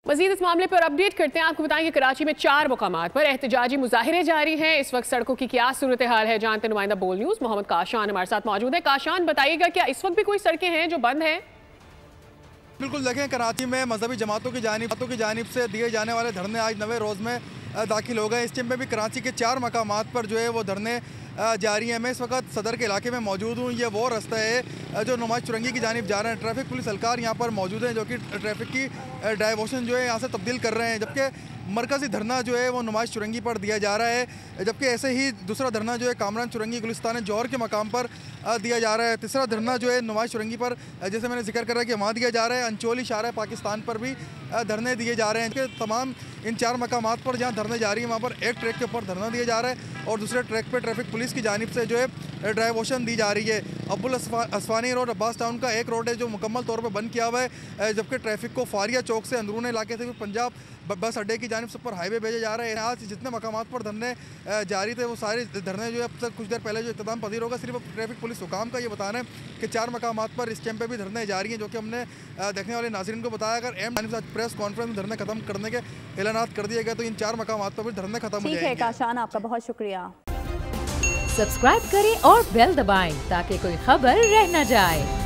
मजीद इस मामले पर अपडेट करते हैं। आपको बताएं कि कराची में 4 मुकामात पर एहतजाजी मुजाहिरे जारी हैं। इस वक्त सड़कों की क्या सूरत हाल है, जानते नुमाइंदा बोल न्यूज़ मोहम्मद काशान हमारे साथ मौजूद है। काशान, बताइएगा क्या इस वक्त भी कोई सड़कें हैं जो बंद हैं? बिल्कुल, देखें कराची में मजहबी जमातों की जानिब से दिए जाने वाले धरने आज 9वें रोज़ में दाखिल हो गए। इस टाइम में भी कराची के 4 मकामात पर जो है वो धरने जारी है। मैं इस वक्त सदर के इलाके में मौजूद हूँ। ये वो रास्ता है जो नुमाइश चुरंगी की जानिब जा रहे हैं। ट्रैफिक पुलिस एहलकार यहाँ पर मौजूद हैं जो कि ट्रैफिक की डाइवर्शन जो है यहाँ से तब्दील कर रहे हैं, जबकि मरकज़ी धरना जो है वो नुमाइश चुरंगी पर दिया जा रहा है। जबकि ऐसे ही दूसरा धरना जो है कामरान चुरंगी गुलिस्तान जौहर के मकाम पर दिया जा रहा है। तीसरा धरना जो है नुमाइश चुरंगी पर जैसे मैंने जिक्र करा कि वहाँ दिया जा रहा है। अंचोली शारा पाकिस्तान पर भी धरने दिए जा रहे हैं कि तमाम इन 4 मकामात पर जहाँ धरने जारी हैं वहाँ पर एक ट्रैक के ऊपर धरना दिया जा रहा है और दूसरे ट्रैक पर ट्रैफिक पुलिस की जानिब से जो है डाइवर्शन दी जा रही है। अब्बुल असफानी रोड अब्बास टाउन का एक रोड है जो मुकम्मल तौर पर बंद किया हुआ है, जबकि ट्रैफिक को फारिया चौक से अंदरून इलाके से पंजाब बस अड्डे की जानिब से ऊपर हाईवे भेजा जा रहा है। आज जितने मकामात पर धरने जारी थे वो सारे धरने जो है अब तक कुछ देर पहले जो इख्तिताम पजीर होगा। सिर्फ ट्रैफिक पुलिस हुकाम का ये बताना है कि 4 मकामात पर इस टाइम पे भी धरने जारी हैं, जो कि हमने देखने वाले नाज़रीन को बताया। अगर जानिब प्रेस कॉन्फ्रेंस में धरने खत्म करने के ऐलानात कर दिए गए तो इन 4 मकामात पर भी धरने खत्म हो जाएंगे। ठीक है काशान, आपका बहुत शुक्रिया। सब्सक्राइब करें और बेल दबाएं ताकि कोई खबर रह न जाए।